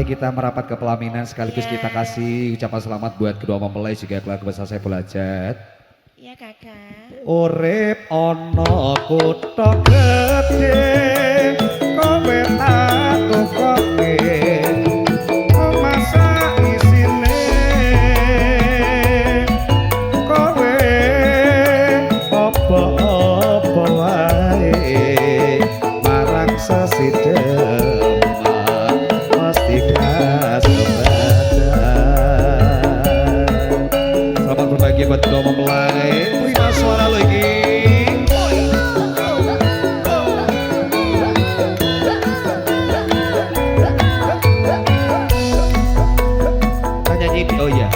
kita merapat ke pelaminan sekaligus kita kasih ucapan selamat buat kedua mempelai juga keluarga besar Saiful Hajat. Iya kakak. Urip ana kutha gedhe kowe tak tukoke masak isine kowe apa-apa wae marang sesideman mesti kasebadan. Selamat berbahagia buat kedua mempelai. Terima suara lo iki. Nyanyi oh ya.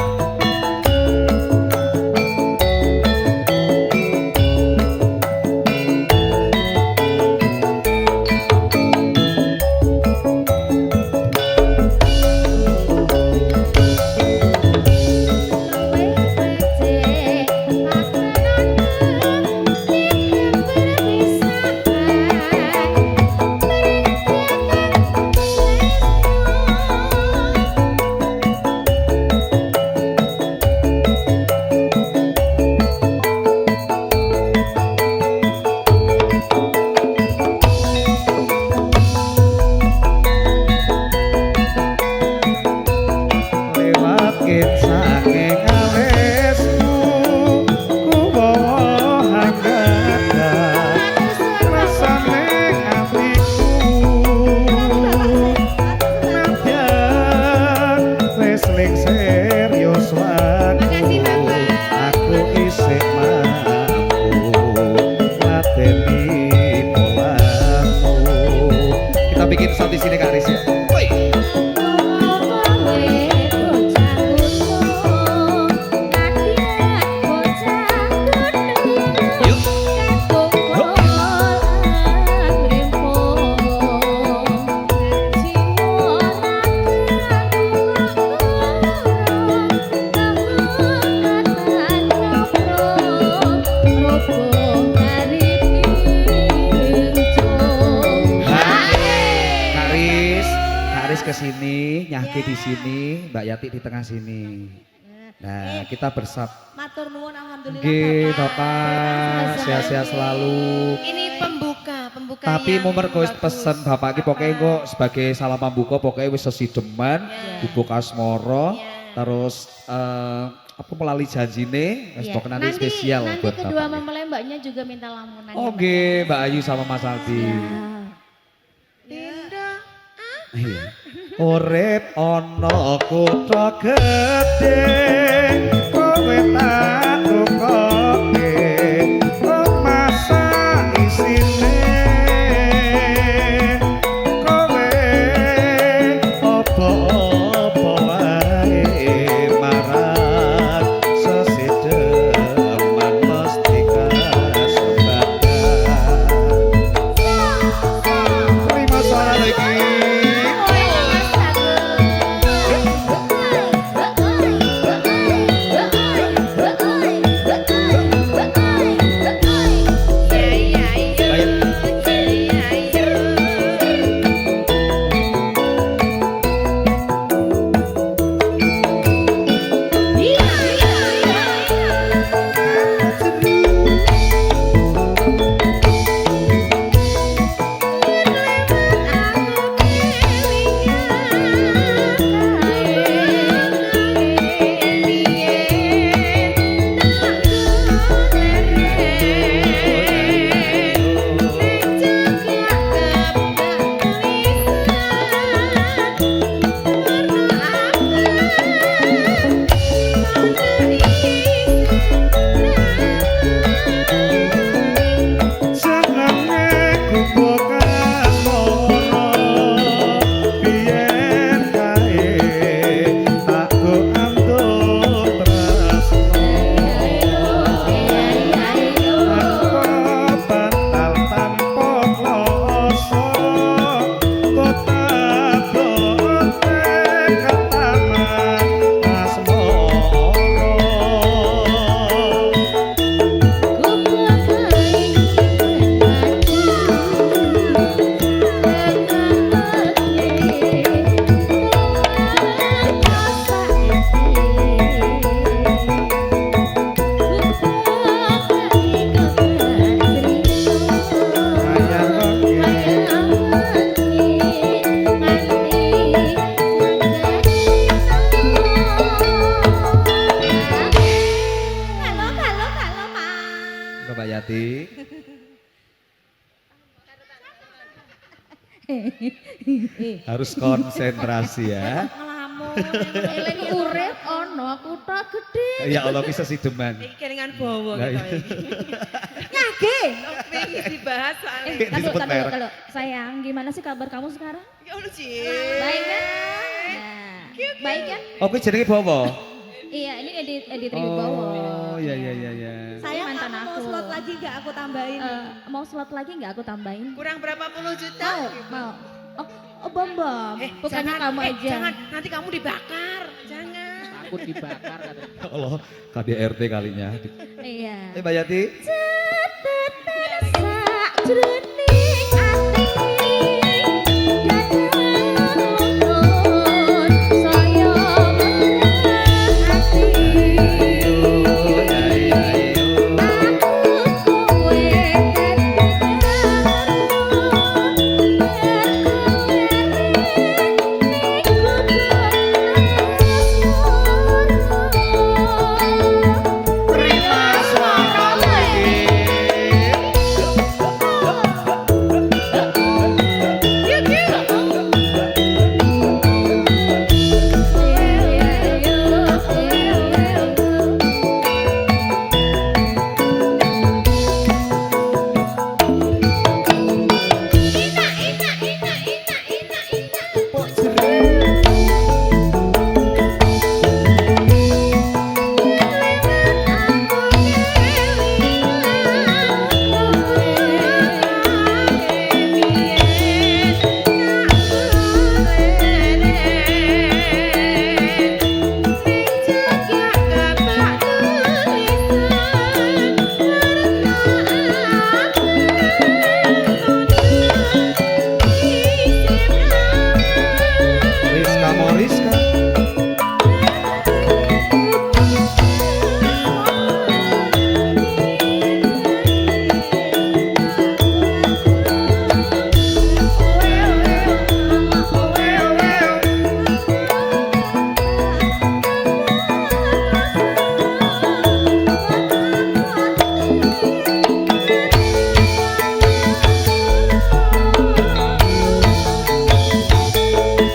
Bikin sound di sini Kak Aris ya. Kesini, Nyahki di sini, Mbak Yati di tengah sini. Nah, kita bersab. Matur nuwun alhamdulillah Oke, Bapak. Bapak, sehat-sehat selalu. Ini pembuka Tapi yang mau mergo bagus. pesen Bapak iki pokoknya kok sebagai salam pembuka pokoknya wis sesideman, dibuka asmara, terus apa melalui janjine, wis pokoknya nanti spesial nanti buat kedua Bapak. mempelai mbaknya juga minta lamunan. Oke, Mbak Ayu sama Mas Aldi. Dinda. Iya. Urip ana kutha gedhe kowe tak tukoke masak isine kowe apa-apa wae marang sesideman mesti kasebadan. Terima suara lagi. Harus konsentrasi ya. Ngelamun. Eling urip ono aku tak gede. Ya Allah bisa sideman. Iki kelingan bawa Lah, kita iya. iki. Nyage. Pengen dibahas soalnya. Disebut merek. Kalau sayang, gimana sih kabar kamu sekarang? Ya Allah, Ci. Baik kan? Nah, baik kan? Oh, kuwi jenenge Bowo. Iya, ini edit review Bowo. Oh, iya iya iya iya. Saya mantan kamu mau aku. slot lagi nggak aku tambahin? Mau slot lagi nggak aku tambahin? Kurang berapa puluh juta? Mau. Oh, Bambam. Bukannya jangan, kamu aja. Jangan, nanti kamu dibakar. Jangan. Takut dibakar katanya. Ya Allah, KDRT kalinya. Iya. Mbak Yati. Rizka Moriska.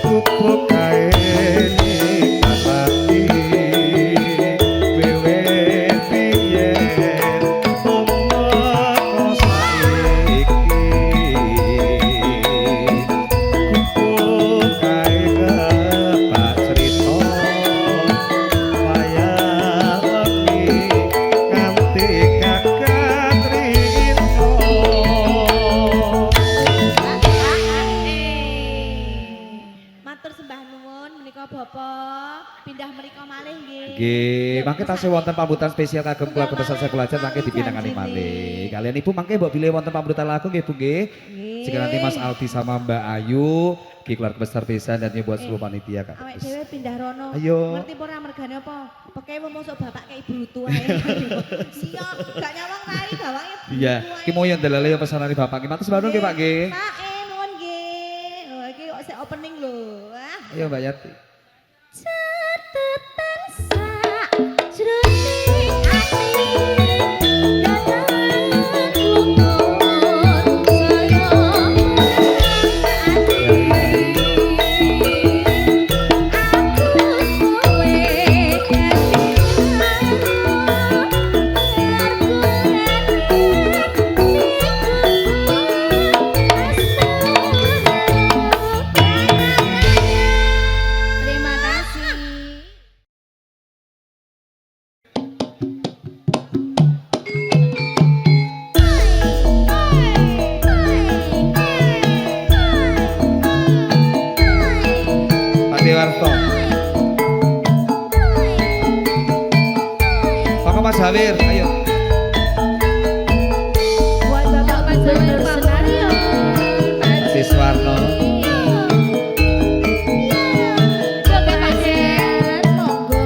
Pupuk kae nikmati wewe piyen omong saiki pupuk kae kepak cerita wayah wengi nganti kakak rito. Matur sembah nuwun menika Bapak pindah menika malih nggih. Nggih, mangke tasih wonten pambutan spesial kagem keluarga besar Sekulajan mangke dipinangani malih. Kalian Ibu mangke mbok bilih wonten pambutan lagu nggih Bu nggih. Jika nanti Mas Aldi sama Mbak Ayu, ki keluarga besar Besan dan buat seluruh panitia Kak. Awake dhewe pindah rono. Ayo. Ngerti ora mergane apa? Peke mau mosok bapak kayak brutu ae. Iya, gak nyawang rai bawangnya. Iya, ki mau yang delale yang pesanane Bapak ki. Matur sembah nggih Pak nggih. Pak, nuwun nggih. Oh, iki kok sik opening lho. Wah. Ayo Mbak Yati. Catatan sajroning ati dadak luntur Terima kasih. Pak Dewarto. Pak Mas Hawir, ayo. Buat bapak Panjenengan bersenario. Siswarno. Oke Pak Den, monggo.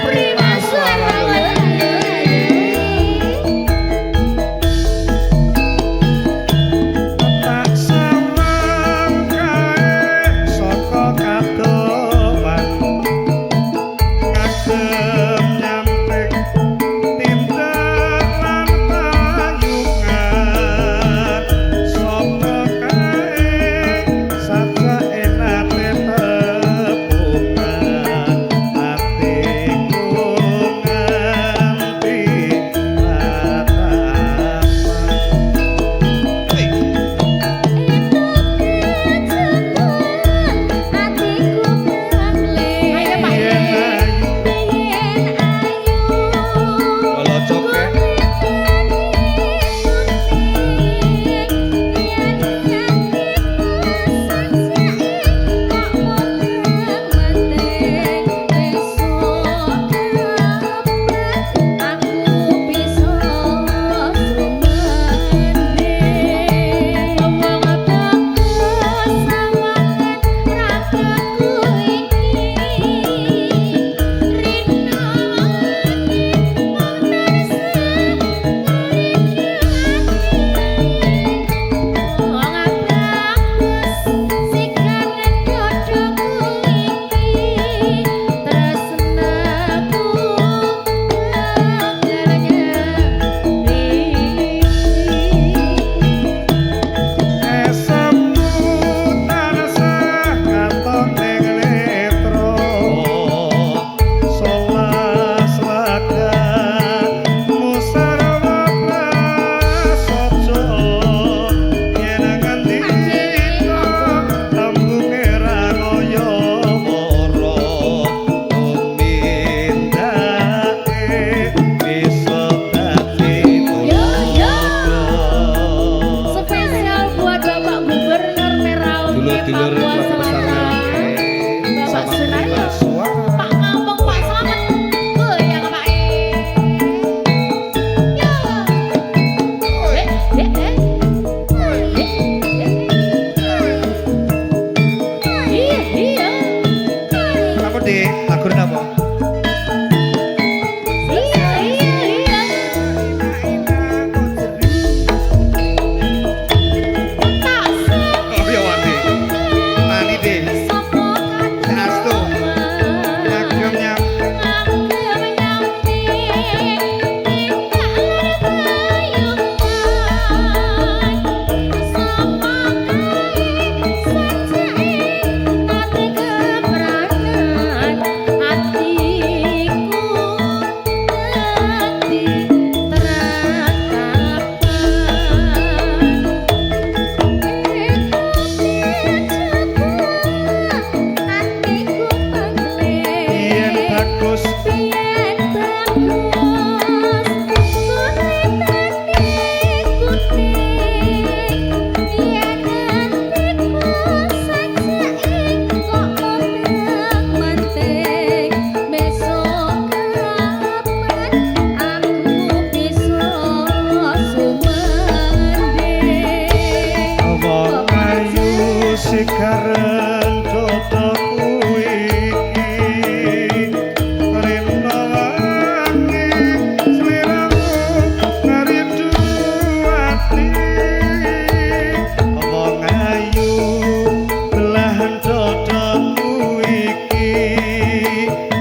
Prima suara Tak samang kae saka kadoman ngadem nyampe tindak Dulur Papua keluarga besar Selatan. Merauke Bapak sama Sunario. Mas Suara. Pak Kampung Pak Slamet. Goyang Pak. Ya. Iya, iya. Apa deh? Lagu apa? Iya, iya, iya. Tak Oh ya wani. Mani deh. sapa Sastu. Ngagem nyam. Yen bagus wong ayu sikaran totoku iki rena wangi sliramu ngarindu ati wong ayu belahan totoku iki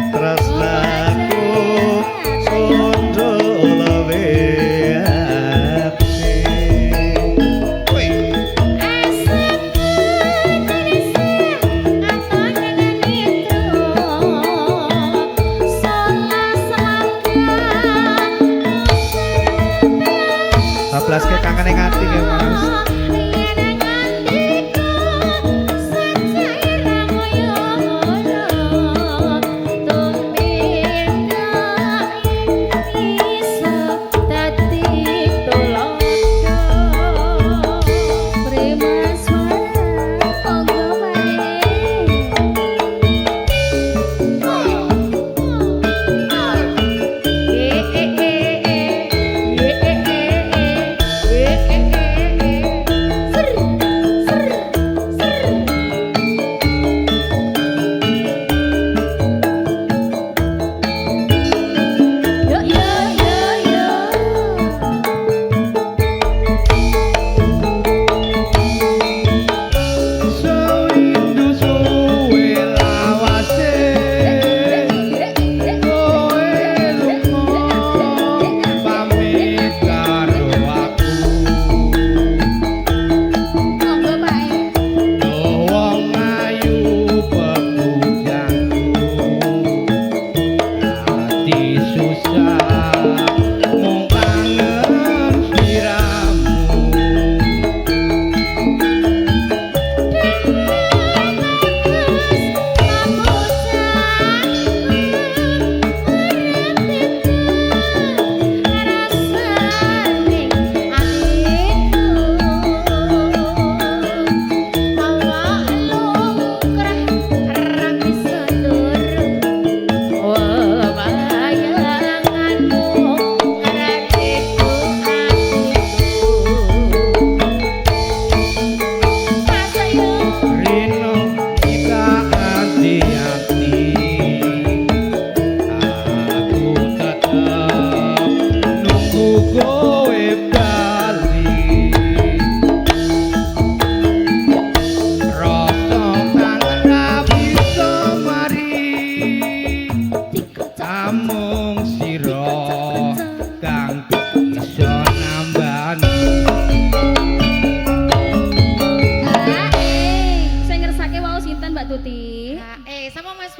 tresnaku sondo lawe ati. Woi. Bablas ke kangen yang hati ya mas.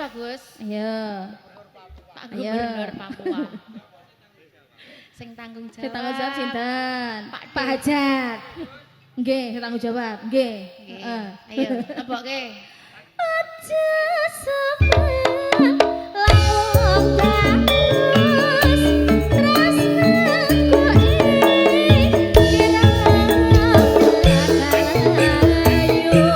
Bagus. Iya. Pak Gubernur Papua. Sing tanggung jawab. Sing tanggung jawab sinten? Pak Pak Hajat. Nggih, sing tanggung jawab. Nggih. Nggih. Ayo, nembokke. Aja sampean lamun terus tresnaku iki kira ayu.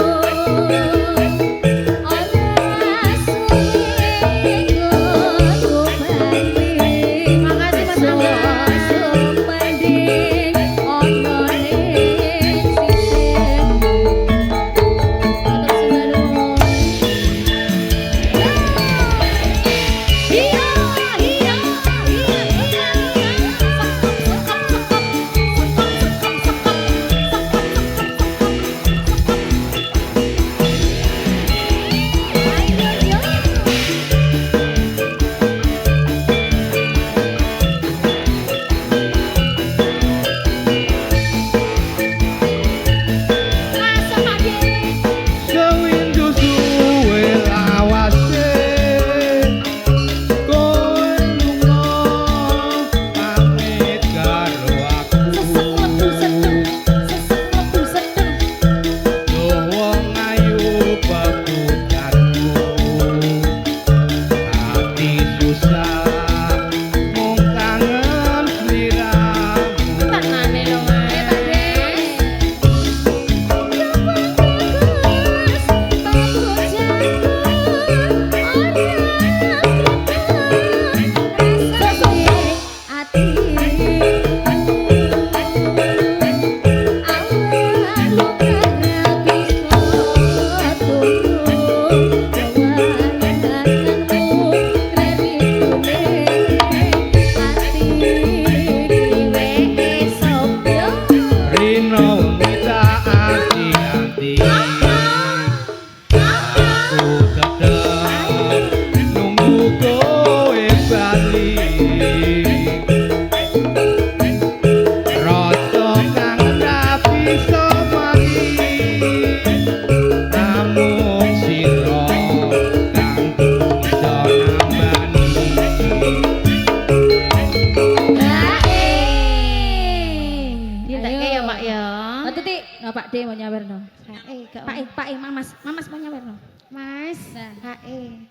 Pak E, Mamas mau nyawer no. Mas, Nah. hae.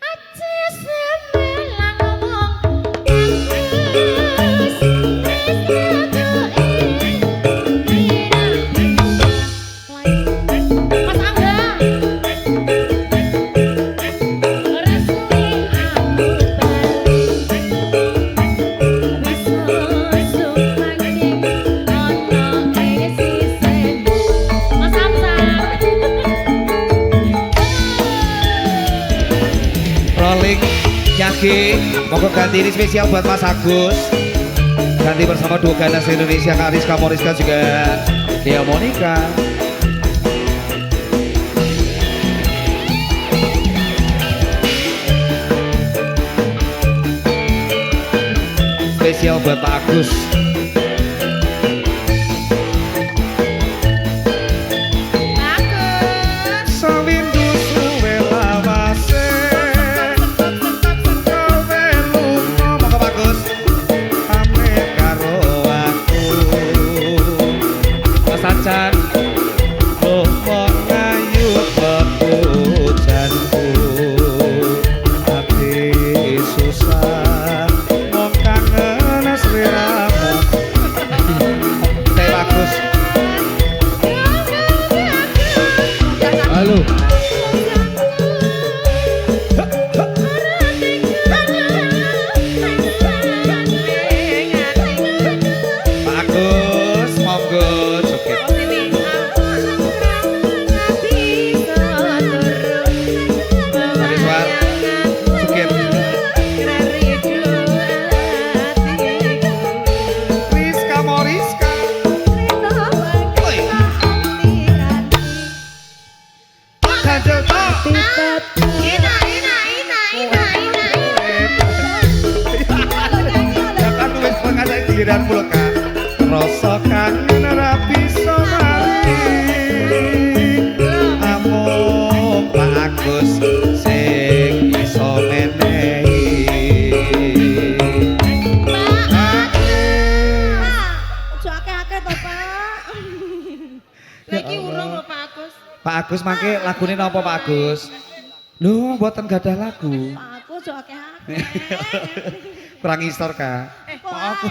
Aja sebelah ngomong bagus, Mas Angga. Resmi aku balik, wis susuk maning ono sisen. Mas Samsam. Rolling Nyaki, monggo ganti ini spesial buat Mas Agus. Ganti bersama duo ganas Indonesia Kak Rizka Moriska juga Kia Monica. Spesial buat Pak Agus. Sawindu suwe lawase kowe lunga monggo Pak Agus pamit karo aku Mas Acan lunga ngayut pepujanku ati susah mong kangen sliramu Teh Pak Agus. Halo. Pak Agus, monggo joget. Maniswar, joget. Rizka Moriska. Woi. Ganjel tok. Ya kan wis pengasih diran mulo kan. Rasa kangen ra bisa mati. Amung Pak Agus sing iso menehi. Ojo akeh-akeh to, Pak. Lagi urung lho Pak Agus. Pak Agus mangke lagune napa Pak Agus? Lho, mboten gadah lagu. Pak aku ojo akeh-akeh. Kurang istor Kak. Pak aku.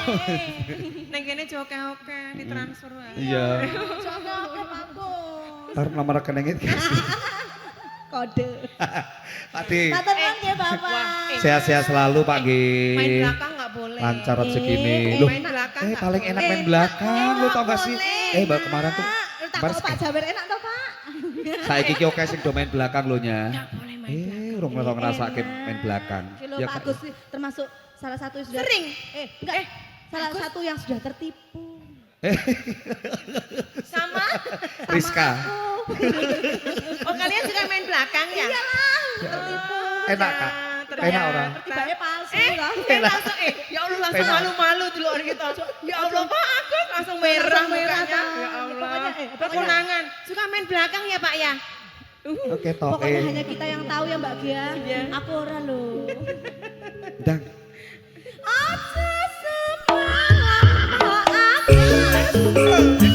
Neng kene joke-oke ditransfer wae. Iya. Ojo akeh-akeh, Pak aku. Taruh nomor rekeningnya dikasih. Kode. Pak Di, Matur nuwun nggih, Bapak. sehat-sehat selalu Pak G. Main belakang nggak boleh. Lancar rezeki ini. Main belakang nggak Paling enak boleh. main belakang. Lu tau gak sih? Baru kemarin tuh. Tak Kemarin kok Pak Jaber enak to, Pak? saya kiki oke sing do main belakang lo nya. Nggak boleh main belakang. Urung tau ngerasake main belakang. Kilo Ya, Pak Kak. Agus sih termasuk salah satu yang sudah Sering. enggak. Salah satu yang sudah tertipu. Sama? Rizka. Oh kalian suka main belakang ya? Tertipu. Enak Kak. Enak orang. Tibanya palsu loh. Langsung ya Allah langsung Enak. malu-malu di luar gitu. Ya Allah Pak Agus langsung merah merah, mukanya. Pak. Ya Allah. Pokoknya, pokoknya. Kekunangan. Suka main belakang ya Pak ya? Oke toh. Pokoknya hanya kita yang tahu ya Mbak Gia. Iya. Aku ora loh. Dang. Aja semangat Pak Agus.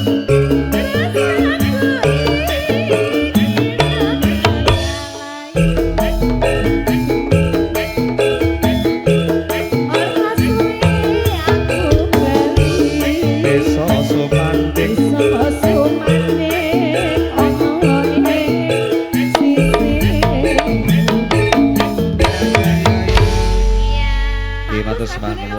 Beso somanting. Nggih, matur semangat.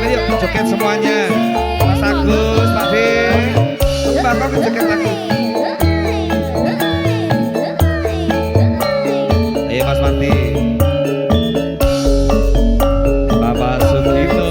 Joget yuk, joget semuanya. Mas Agus, Pak D. Mbak kok joget lagi. Ayo Mas Marti. Bapak Sugito.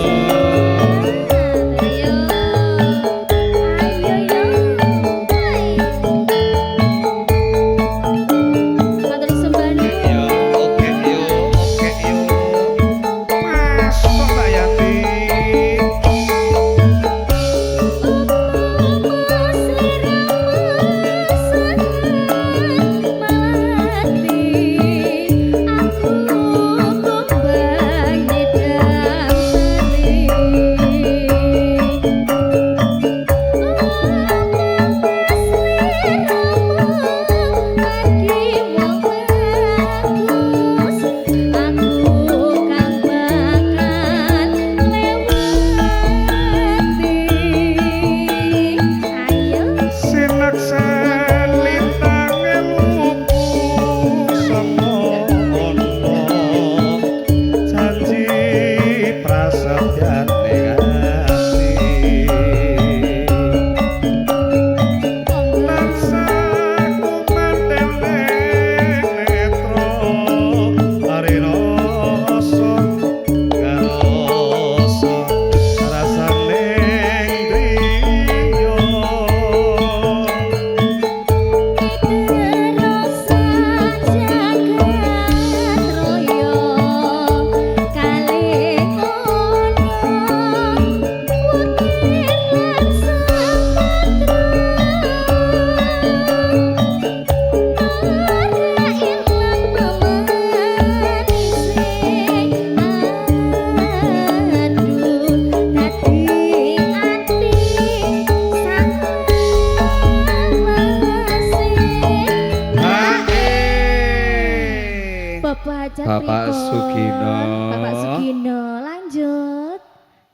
Bapak Sugino. Bapak Sugino, lanjut.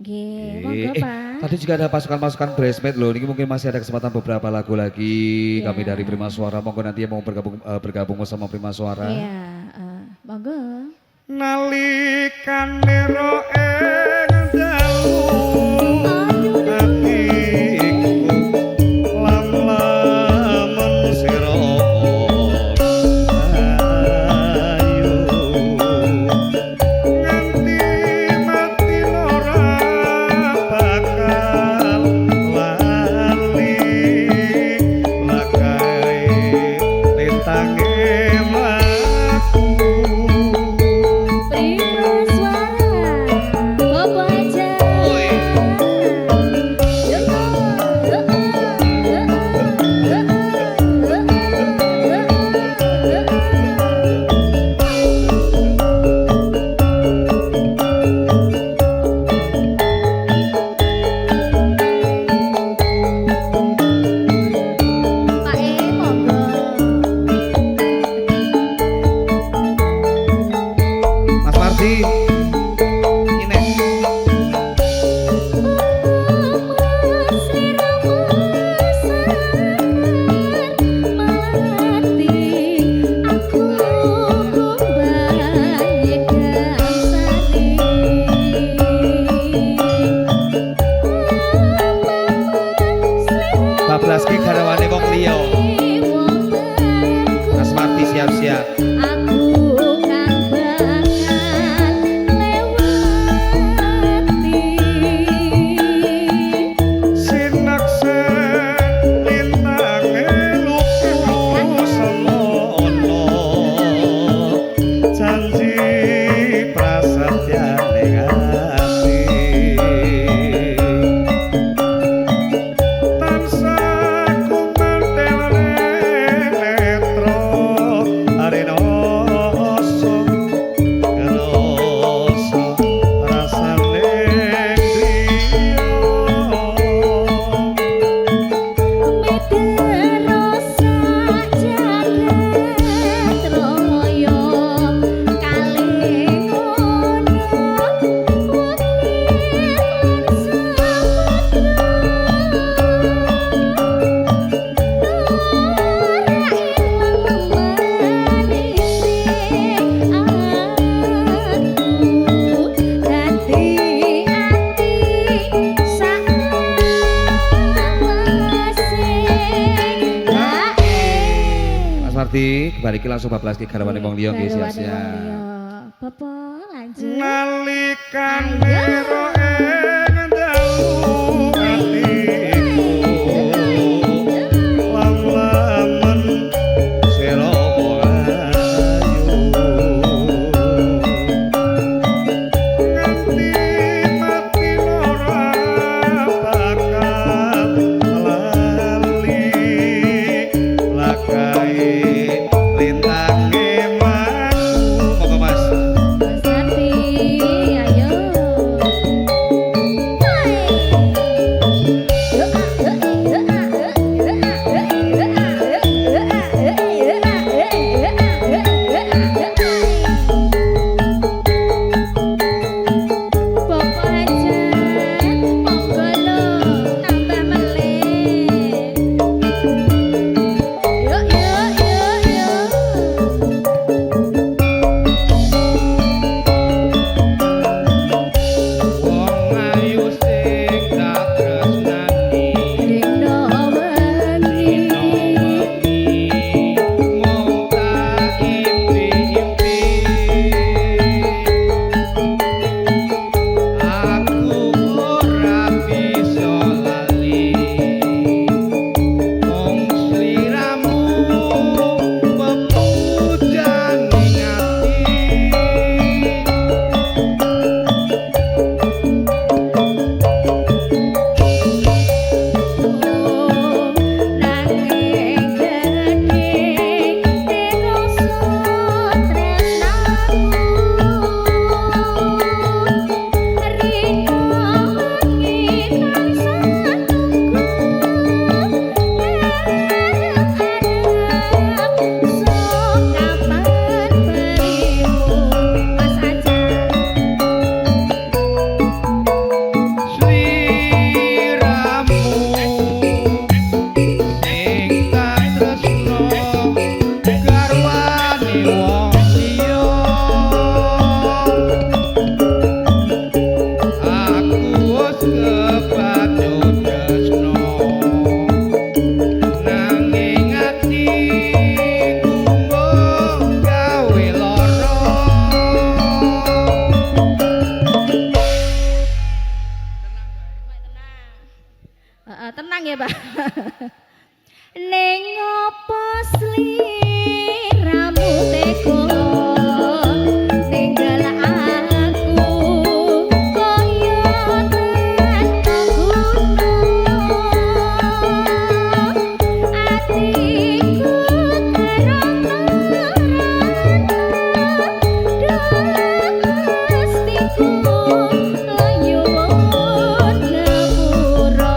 Nggih, monggo Pak. Tadi juga ada pasukan-pasukan bridesmaid loh. Ini mungkin masih ada kesempatan beberapa lagu lagi. Kami dari Prima Suara. Monggo nanti yang mau bergabung bersama Prima Suara. Iya, monggo. Nalikane ro ing dalu atiku lam-lamen sira ayu nganti mati ora bakal lali lakae lintange mlaku. Prima Suara, Bapak aja. Pak monggo. Mas Mardi, ini bablaski garawane wong liya. Mas Mardi siap-siap. Aku kan bakal lewati Sinaksen lintange lupus semono janji prasatyane ati tansah kumantel netro arena Aldi, balik langsung bablas ki garwane wong liya nggih Garwane sia-sia. wong liya. Bapak lanjut. Nalikan Ayo. ero ing dalu atiku lam-lamen sira ayu nganti mati ora bakal lali lakae lintange mangu monggo Mas. Mas Ati, ayo. Bapak Hajan, monggo lo nambah meleh. Yuk, yuk, yuk, yuk. Wong ayu sing tak tresnani Dino wengi, mung tak impi-impi aku ora bisa lali mung sliramu pepujan ning ati nanging gedhe terasa tresnamu. Rino wengi tansah tunggu, arep-arep sok kapan berimu. Mas Ajan. sliramu sing tak tresno garwane wong liya aku wis kepacut tresno nanging atiku mbok gawe lara Tenang ya, Pak. Ning apa sliramu tega tinggal aku kaya tanpa guna. Atiku karana pastiku layuwun ngapura.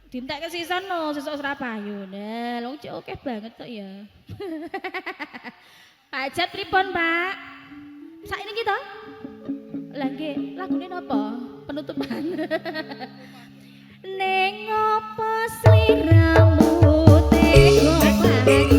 Dintek ke sisan no, sesuk Surabaya. Nah, lho cek oke banget kok ya. Hajat pripun, Pak? Sak ini kita? Lagi lagune napa? Penutupan. Ning opo sliramu tega